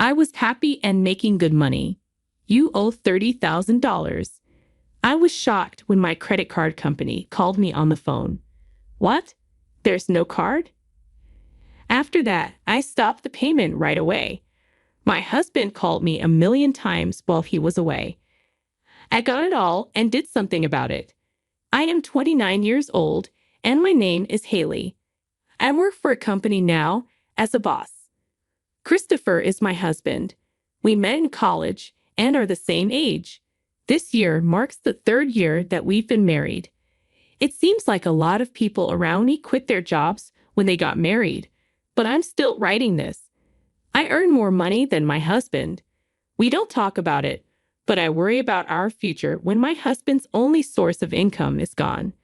I was happy and making good money. You owe $30,000. I was shocked when my credit card company called me on the phone. What? There's no card? After that, I stopped the payment right away. My husband called me a million times while he was away. I got it all and did something about it. I am 29 years old, and my name is Haley. I work for a company now as a boss. Christopher is my husband. We met in college and are the same age. This year marks the 3rd year that we've been married. It seems like a lot of people around me quit their jobs when they got married, but I'm still writing this. I earn more money than my husband. We don't talk about it, but I worry about our future when my husband's only source of income is gone.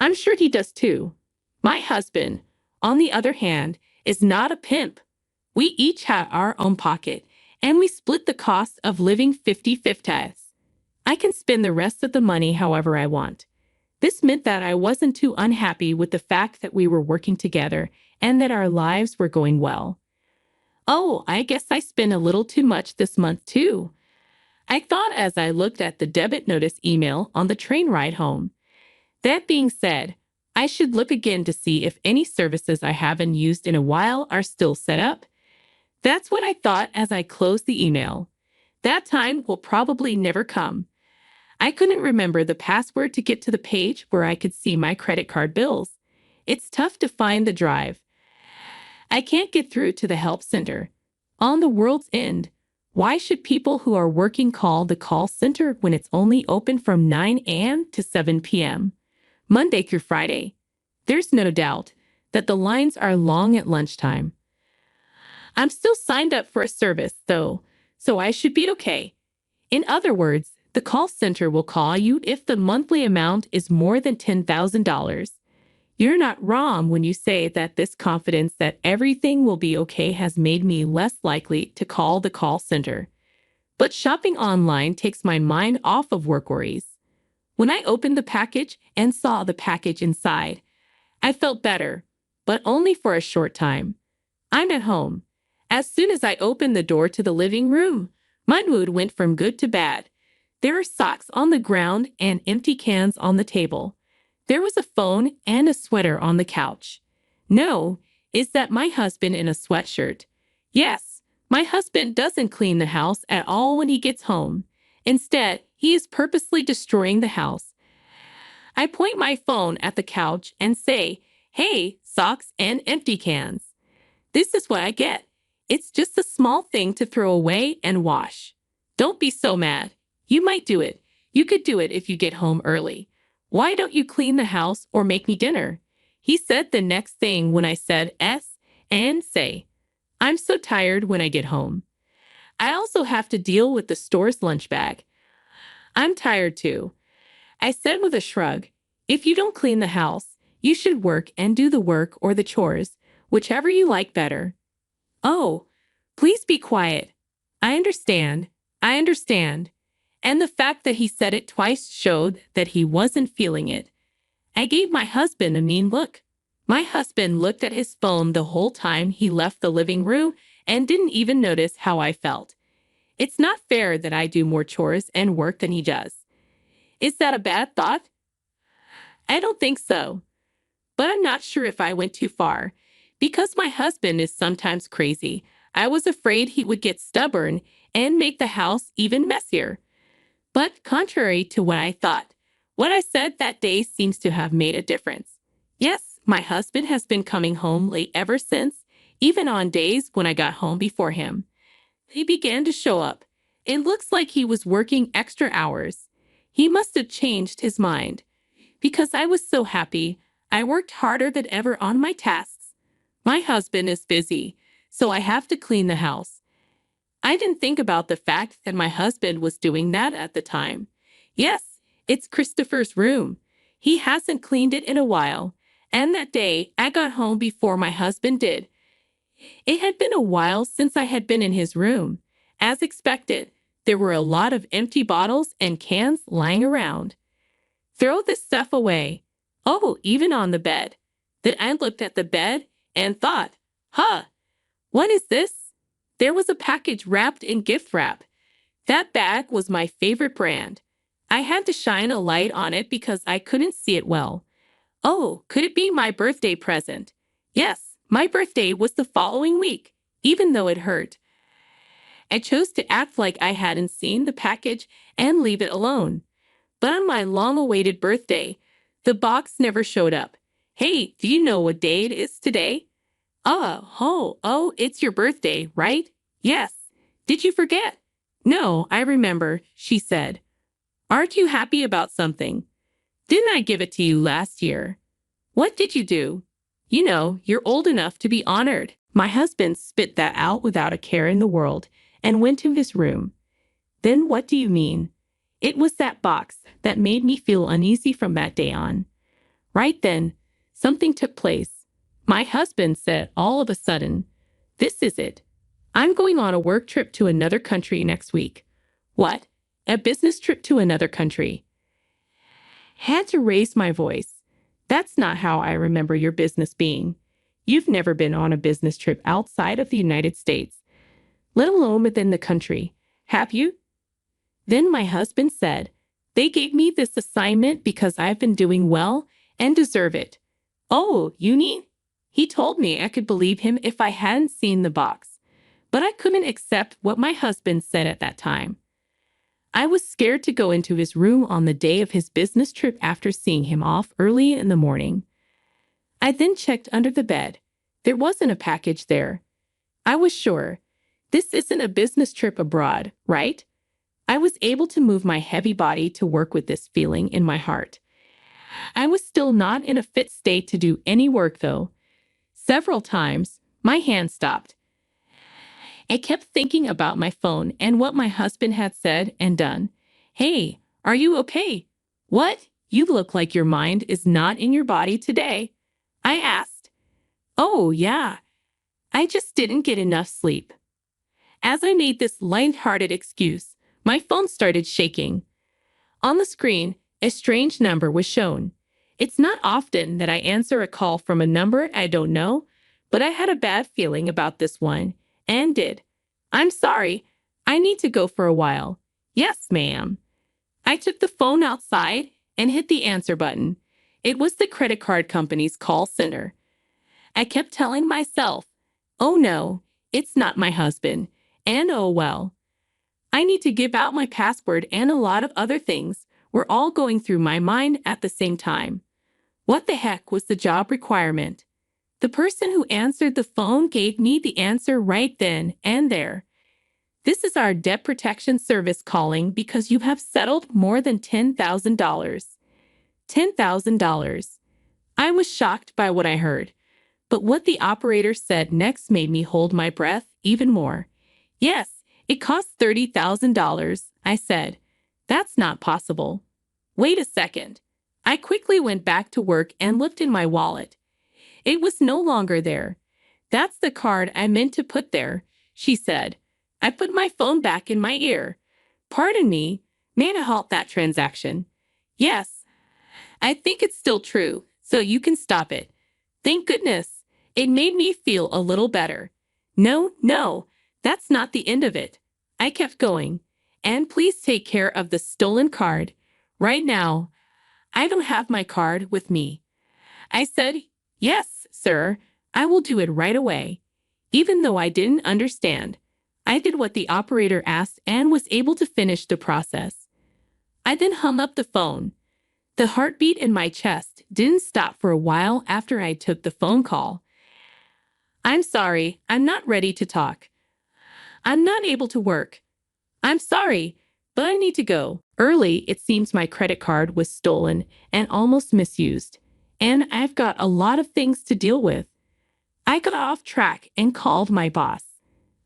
I'm sure he does too. My husband, on the other hand, is not a pimp. We each have our own pocket, and we split the cost of living 50-50. I can spend the rest of the money however I want. This meant that I wasn't too unhappy with the fact that we were working together and that our lives were going well. Oh, I guess I spent a little too much this month too, I thought as I looked at the debit notice email on the train ride home. That being said, I should look again to see if any services I haven't used in a while are still set up. That's what I thought as I closed the email. That time will probably never come. I couldn't remember the password to get to the page where I could see my credit card bills. It's tough to find the drive. I can't get through to the help center. On the world's end, why should people who are working call the call center when it's only open from 9 a.m. to 7 p.m., Monday through Friday? There's no doubt that the lines are long at lunchtime. I'm still signed up for a service, though, so I should be okay. In other words, the call center will call you if the monthly amount is more than $10,000. You're not wrong when you say that this confidence that everything will be okay has made me less likely to call the call center. But shopping online takes my mind off of work worries. When I opened the package and saw the package inside, I felt better, but only for a short time. I'm at home. As soon as I opened the door to the living room, my mood went from good to bad. There were socks on the ground and empty cans on the table. There was a phone and a sweater on the couch. No, is that my husband in a sweatshirt? Yes, my husband doesn't clean the house at all when he gets home. Instead, he is purposely destroying the house. I point my phone at the couch and say, "Hey, socks and empty cans." This is what I get. It's just a small thing to throw away and wash. Don't be so mad. You might do it. You could do it if you get home early. Why don't you clean the house or make me dinner? He said the next thing when I said S and say, I'm so tired when I get home. I also have to deal with the store's lunch bag. I'm tired too. I said with a shrug, if you don't clean the house, you should work and do the work or the chores, whichever you like better. Oh, please be quiet. I understand. I understand. And the fact that he said it twice showed that he wasn't feeling it. I gave my husband a mean look. My husband looked at his phone the whole time he left the living room and didn't even notice how I felt. It's not fair that I do more chores and work than he does. Is that a bad thought? I don't think so. But I'm not sure if I went too far. Because my husband is sometimes crazy, I was afraid he would get stubborn and make the house even messier. But contrary to what I thought, what I said that day seems to have made a difference. Yes, my husband has been coming home late ever since, even on days when I got home before him. He began to show up. It looks like he was working extra hours. He must have changed his mind. Because I was so happy, I worked harder than ever on my tasks. My husband is busy, so I have to clean the house. I didn't think about the fact that my husband was doing that at the time. Yes, it's Christopher's room. He hasn't cleaned it in a while, and that day I got home before my husband did. It had been a while since I had been in his room. As expected, there were a lot of empty bottles and cans lying around. Throw this stuff away. Oh, even on the bed. Then I looked at the bed and thought, what is this? There was a package wrapped in gift wrap. That bag was my favorite brand. I had to shine a light on it because I couldn't see it well. Oh, could it be my birthday present? Yes, my birthday was the following week, even though it hurt. I chose to act like I hadn't seen the package and leave it alone. But on my long-awaited birthday, the box never showed up. Hey, do you know what day it is today? Oh, it's your birthday, right? Yes. Did you forget? No, I remember, she said. Aren't you happy about something? Didn't I give it to you last year? What did you do? You know, you're old enough to be honored. My husband spit that out without a care in the world and went to his room. Then what do you mean? It was that box that made me feel uneasy from that day on. Right then, something took place. My husband said all of a sudden, "This is it. I'm going on a work trip to another country next week." What? A business trip to another country? Had to raise my voice. That's not how I remember your business being. You've never been on a business trip outside of the United States, let alone within the country, have you? Then my husband said, "They gave me this assignment because I've been doing well and deserve it." Oh, you mean? He told me I could believe him if I hadn't seen the box, but I couldn't accept what my husband said at that time. I was scared to go into his room on the day of his business trip after seeing him off early in the morning. I then checked under the bed. There wasn't a package there. I was sure. This isn't a business trip abroad, right? I was able to move my heavy body to work with this feeling in my heart. I was still not in a fit state to do any work, though. Several times, my hand stopped. I kept thinking about my phone and what my husband had said and done. "Hey, are you okay? What? You look like your mind is not in your body today," I asked. "Oh, yeah. I just didn't get enough sleep." As I made this light-hearted excuse, my phone started shaking. On the screen, a strange number was shown. It's not often that I answer a call from a number I don't know, but I had a bad feeling about this one, and did. "I'm sorry. I need to go for a while." "Yes, ma'am." I took the phone outside and hit the answer button. It was the credit card company's call center. I kept telling myself, "Oh no, it's not my husband," and "oh well." I need to give out my password, and a lot of other things were all going through my mind at the same time. What the heck was the job requirement? The person who answered the phone gave me the answer right then and there. "This is our debt protection service calling because you have settled more than $10,000. $10,000. I was shocked by what I heard, but what the operator said next made me hold my breath even more. "Yes, it costs $30,000, I said. "That's not possible." "Wait a second." I quickly went back to work and looked in my wallet. It was no longer there. "That's the card I meant to put there," she said. I put my phone back in my ear. "Pardon me, may I halt that transaction?" "Yes. I think it's still true, so you can stop it." Thank goodness. It made me feel a little better. No, that's not the end of it. I kept going. "And please take care of the stolen card. Right now, I don't have my card with me." I said, "Yes, sir, I will do it right away." Even though I didn't understand, I did what the operator asked and was able to finish the process. I then hung up the phone. The heartbeat in my chest didn't stop for a while after I took the phone call. "I'm sorry, I'm not ready to talk. I'm not able to work. I'm sorry, but I need to go." Early, it seems my credit card was stolen and almost misused, and I've got a lot of things to deal with. I got off track and called my boss.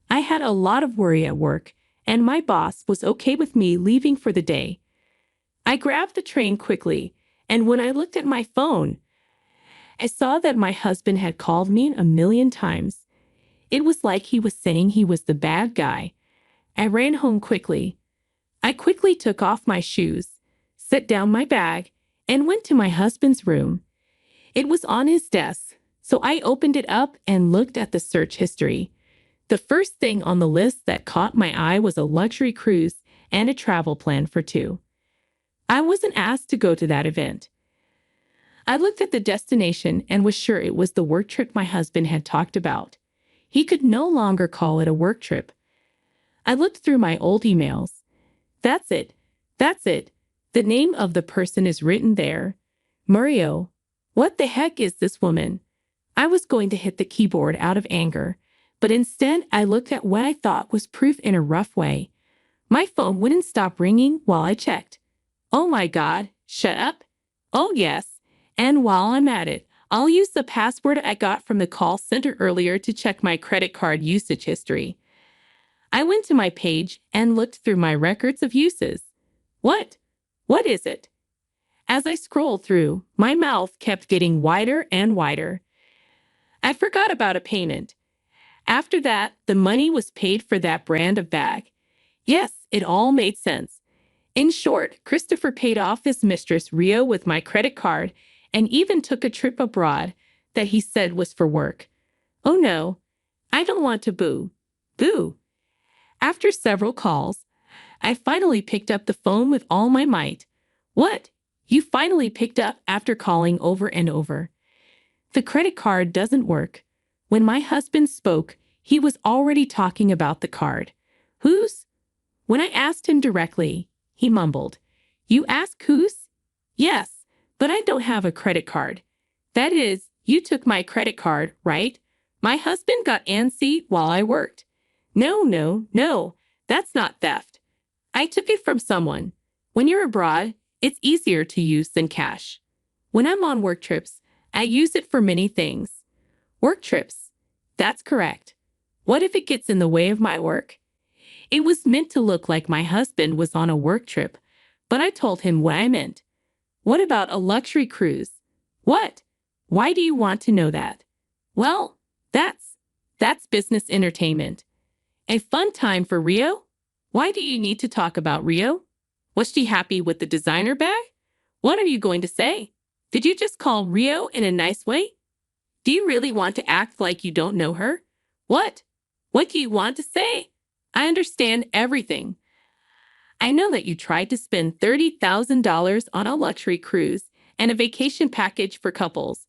I had a lot of worry at work, and my boss was okay with me leaving for the day. I grabbed the train quickly, and when I looked at my phone, I saw that my husband had called me a million times. It was like he was saying he was the bad guy. I ran home quickly. I quickly took off my shoes, set down my bag, and went to my husband's room. It was on his desk, so I opened it up and looked at the search history. The first thing on the list that caught my eye was a luxury cruise and a travel plan for two. I wasn't asked to go to that event. I looked at the destination and was sure it was the work trip my husband had talked about. He could no longer call it a work trip. I looked through my old emails. That's it. That's it. The name of the person is written there. Mario. What the heck is this woman? I was going to hit the keyboard out of anger, but instead I looked at what I thought was proof in a rough way. My phone wouldn't stop ringing while I checked. Oh my God, shut up. Oh yes, and while I'm at it, I'll use the password I got from the call center earlier to check my credit card usage history. I went to my page and looked through my records of uses. What? What is it? As I scrolled through, my mouth kept getting wider and wider. I forgot about a payment. After that, the money was paid for that brand of bag. Yes, it all made sense. In short, Christopher paid off his mistress Rio with my credit card and even took a trip abroad that he said was for work. Oh no, I don't want to boo. Boo. After several calls, I finally picked up the phone with all my might. What? You finally picked up after calling over and over. The credit card doesn't work. When my husband spoke, he was already talking about the card. Whose? When I asked him directly, he mumbled. You ask whose? Yes, but I don't have a credit card. That is, you took my credit card, right? My husband got antsy while I worked. No, that's not theft. I took it from someone. When you're abroad, it's easier to use than cash. When I'm on work trips, I use it for many things. Work trips. That's correct. What if it gets in the way of my work? It was meant to look like my husband was on a work trip, but I told him what I meant. What about a luxury cruise? What? Why do you want to know that? Well, that's business entertainment. A fun time for Rio? Why do you need to talk about Rio? Was she happy with the designer bag? What are you going to say? Did you just call Rio in a nice way? Do you really want to act like you don't know her? What? What do you want to say? I understand everything. I know that you tried to spend $30,000 on a luxury cruise and a vacation package for couples.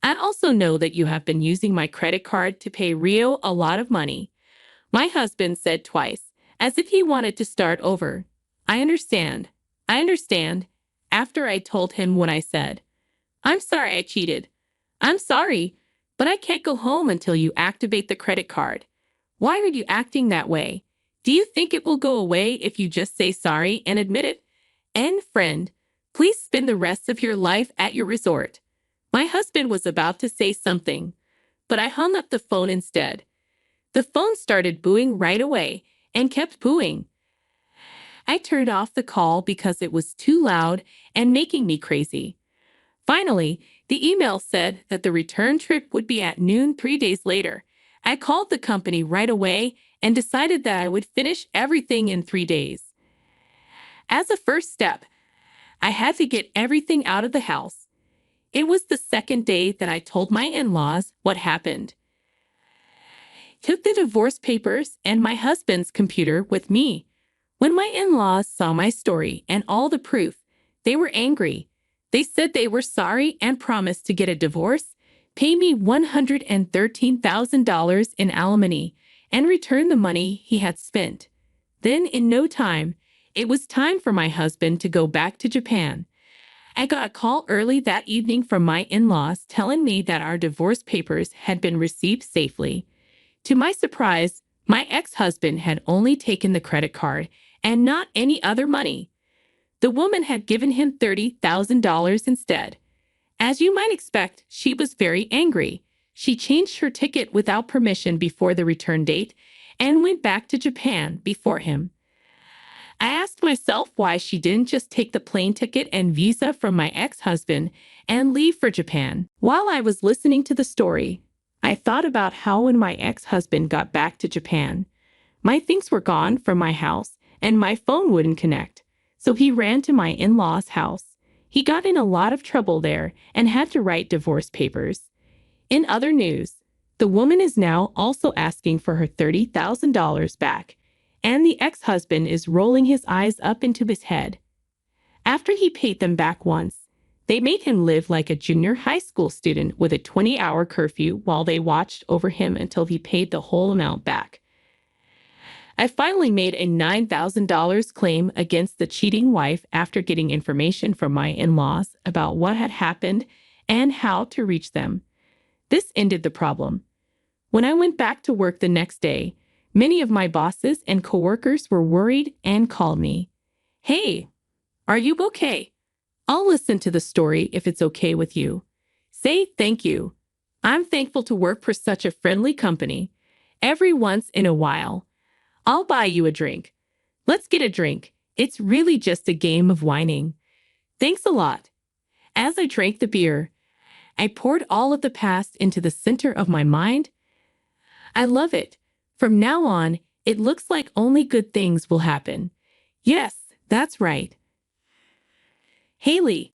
I also know that you have been using my credit card to pay Rio a lot of money. My husband said twice, as if he wanted to start over. I understand. After I told him what I said. I'm sorry I cheated. I'm sorry, but I can't go home until you activate the credit card. Why are you acting that way? Do you think it will go away if you just say sorry and admit it? And friend, please spend the rest of your life at your resort. My husband was about to say something, but I hung up the phone instead. The phone started booing right away and kept booing. I turned off the call because it was too loud and making me crazy. Finally, the email said that the return trip would be at noon 3 days later. I called the company right away and decided that I would finish everything in 3 days. As a first step, I had to get everything out of the house. It was the second day that I told my in-laws what happened. Took the divorce papers and my husband's computer with me. When my in-laws saw my story and all the proof, they were angry. They said they were sorry and promised to get a divorce, pay me $113,000 in alimony, and return the money he had spent. Then, in no time, it was time for my husband to go back to Japan. I got a call early that evening from my in-laws telling me that our divorce papers had been received safely. To my surprise, my ex-husband had only taken the credit card and not any other money. The woman had given him $30,000 instead. As you might expect, she was very angry. She changed her ticket without permission before the return date and went back to Japan before him. I asked myself why she didn't just take the plane ticket and visa from my ex-husband and leave for Japan. While I was listening to the story, I thought about how when my ex-husband got back to Japan, my things were gone from my house and my phone wouldn't connect. So he ran to my in-laws' house. He got in a lot of trouble there and had to write divorce papers. In other news, The woman is now also asking for her $30,000 back, and the ex-husband is rolling his eyes up into his head. After he paid them back once, they made him live like a junior high school student with a 20-hour curfew while they watched over him until he paid the whole amount back. I finally made a $9,000 claim against the cheating wife after getting information from my in-laws about what had happened and how to reach them. This ended the problem. When I went back to work the next day, many of my bosses and coworkers were worried and called me. "Hey, are you okay? I'll listen to the story if it's okay with you. Say thank you. I'm thankful to work for such a friendly company. Every once in a while, I'll buy you a drink. Let's get a drink. It's really just a game of whining. Thanks a lot." As I drank the beer, I poured all of the past into the center of my mind. I love it. From now on, it looks like only good things will happen. Yes, that's right. Haley,